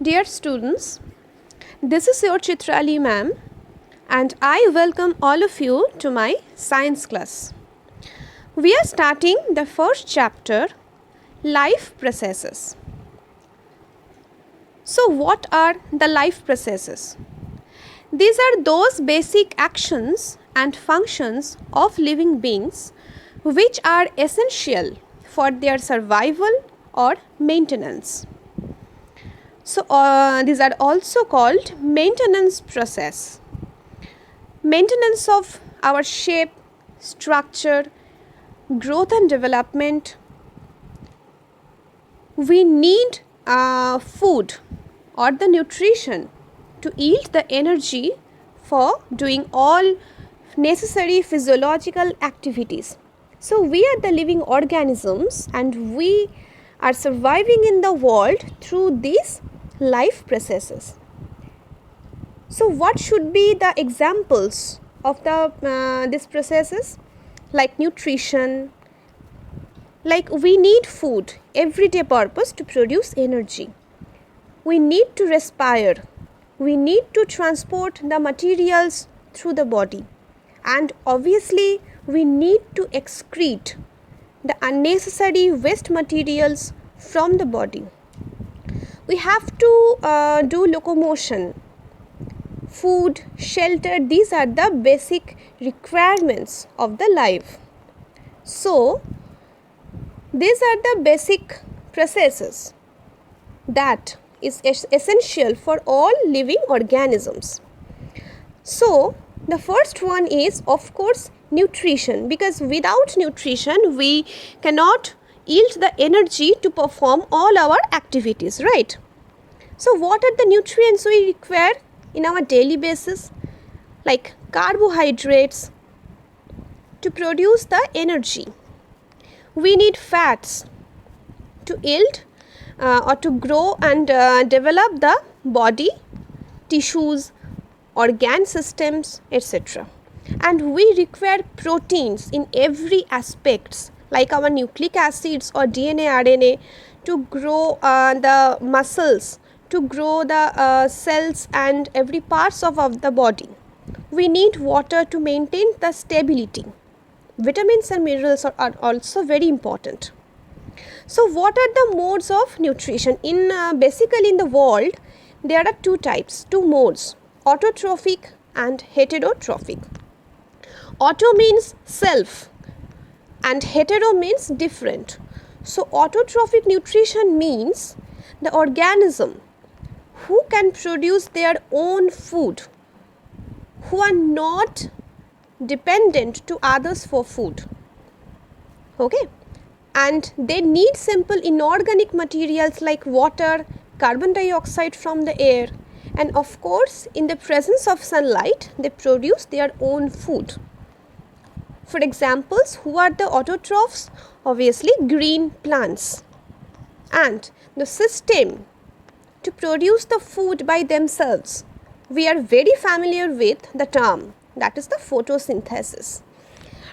Dear students, this is your Chitrali ma'am and I welcome all of you to my science class. We are starting the first chapter, Life Processes. So what are the life processes? These are those basic actions and functions of living beings which are essential for their survival or maintenance. So these are also called maintenance process. Maintenance of our shape, structure, growth and development. We need food or the nutrition to yield the energy for doing all necessary physiological activities. So we are the living organisms and we are surviving in the world through these life processes. So what should be the examples of these processes? Like nutrition, like we need food, everyday purpose to produce energy. We need to respire. We need to transport the materials through the body. And obviously, we need to excrete the unnecessary waste materials from the body. We have to do locomotion. Food, shelter, these are the basic requirements of the life. So, these are the basic processes that is essential for all living organisms. So, the first one is of course nutrition, because without nutrition we cannot yield the energy to perform all our activities, right? So, what are the nutrients we require in our daily basis? Like carbohydrates to produce the energy. We need fats to yield or to grow and develop the body, tissues, organ systems, etc. And we require proteins in every aspects, like our nucleic acids or DNA, RNA, to grow the muscles, to grow the cells and every parts of the body. We need water to maintain the stability. Vitamins and minerals are also very important. So what are the modes of nutrition? Basically in the world, there are two types, two modes, autotrophic and heterotrophic. Auto means self and hetero means different. So autotrophic nutrition means the organism who can produce their own food, who are not dependent to others for food. Okay? And they need simple inorganic materials like water, carbon dioxide from the air, and of course in the presence of sunlight they produce their own food. For examples, who are the autotrophs? Obviously green plants. And the system to produce the food by themselves, we are very familiar with the term, that is the photosynthesis.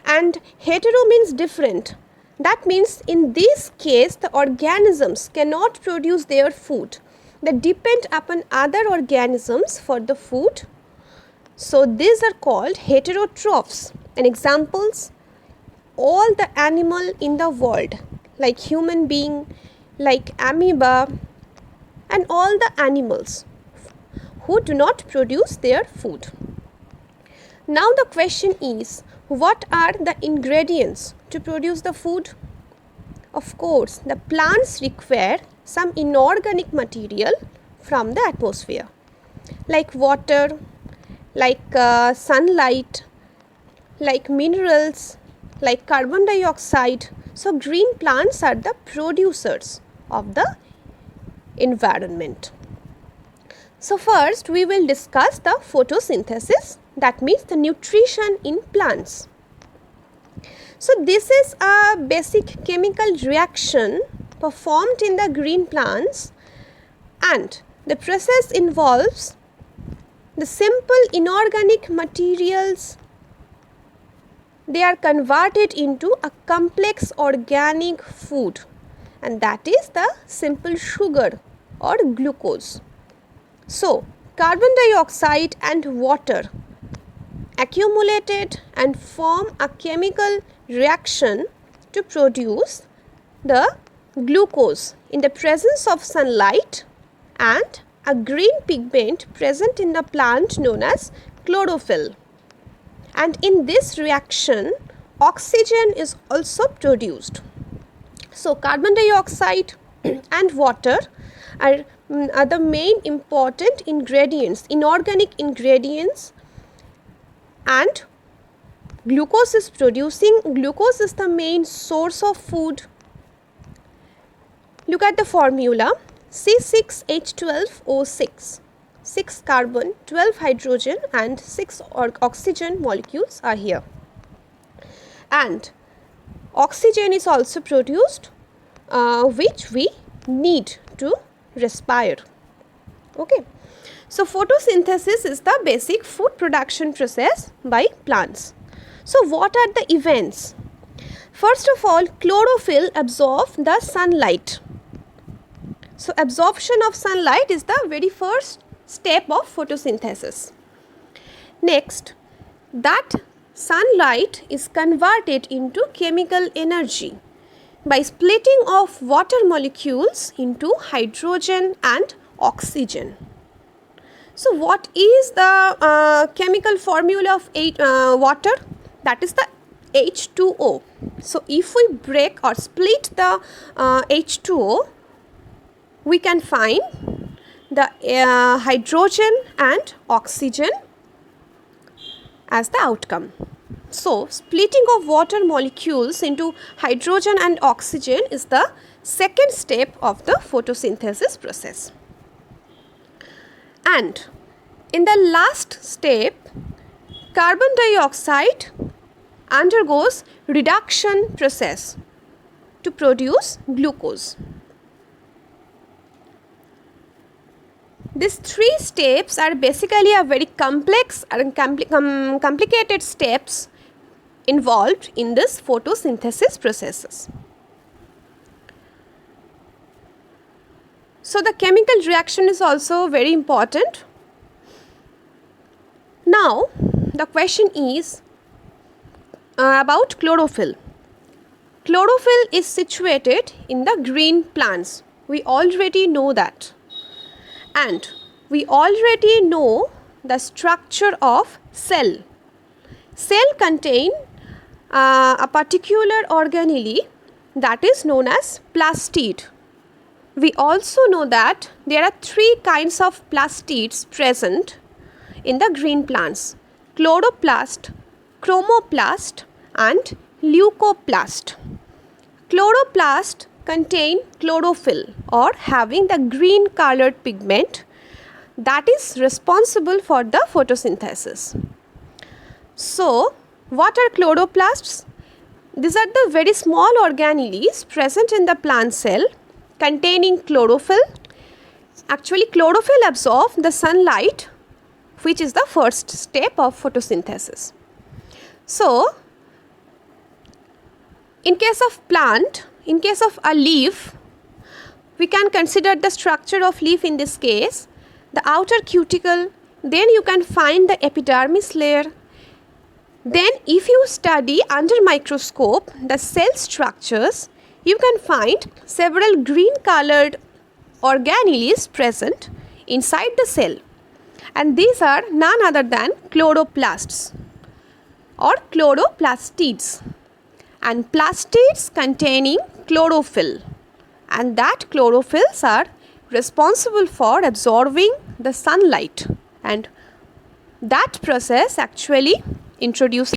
And hetero means different. That means in this case the organisms cannot produce their food. They depend upon other organisms for the food. So these are called heterotrophs. And examples, all the animal in the world, like human being, like amoeba, and all the animals who do not produce their food. Now the question is, what are the ingredients to produce the food? Of course, the plants require some inorganic material from the atmosphere, like water, like sunlight, like minerals, like carbon dioxide. So green plants are the producers of the environment. So first we will discuss the photosynthesis, that means the nutrition in plants. So this is a basic chemical reaction performed in the green plants, and the process involves the simple inorganic materials, they are converted into a complex organic food, and that is the simple sugar or glucose. So, carbon dioxide and water accumulated and form a chemical reaction to produce the glucose in the presence of sunlight and a green pigment present in the plant known as chlorophyll. And in this reaction, oxygen is also produced. So, carbon dioxide and water are the main important ingredients, inorganic ingredients, and glucose is producing. Glucose is the main source of food. Look at the formula: C6H12O6. 6 carbon, 12 hydrogen and 6 oxygen molecules are here. And oxygen is also produced, which we need to respire. Okay. So, photosynthesis is the basic food production process by plants. So, what are the events? First of all, chlorophyll absorbs the sunlight. So, absorption of sunlight is the very first step of photosynthesis. Next, that sunlight is converted into chemical energy by splitting of water molecules into hydrogen and oxygen. So, what is the chemical formula of water? That is the H2O. So, if we break or split the H2O, we can find the hydrogen and oxygen as the outcome. So, splitting of water molecules into hydrogen and oxygen is the second step of the photosynthesis process. And in the last step, carbon dioxide undergoes reduction process to produce glucose. These three steps are basically a very complex and complicated steps involved in this photosynthesis processes. So, the chemical reaction is also very important. Now, the question is about chlorophyll. Chlorophyll is situated in the green plants. We already know that. And we already know the structure of cell. Cell contain a particular organelle that is known as plastid. We also know that there are three kinds of plastids present in the green plants: chloroplast, chromoplast and leucoplast. Chloroplast contain chlorophyll or having the green colored pigment that is responsible for the photosynthesis. So, what are chloroplasts? These are the very small organelles present in the plant cell containing chlorophyll. Actually, chlorophyll absorbs the sunlight, which is the first step of photosynthesis. So, in case of plant, in case of a leaf, we can consider the structure of leaf in this case, the outer cuticle, then you can find the epidermis layer. Then if you study under microscope the cell structures, you can find several green colored organelles present inside the cell, and these are none other than chloroplasts or chloroplastids, and plastids containing chlorophyll, and that chlorophylls are responsible for absorbing the sunlight, and that process actually introduces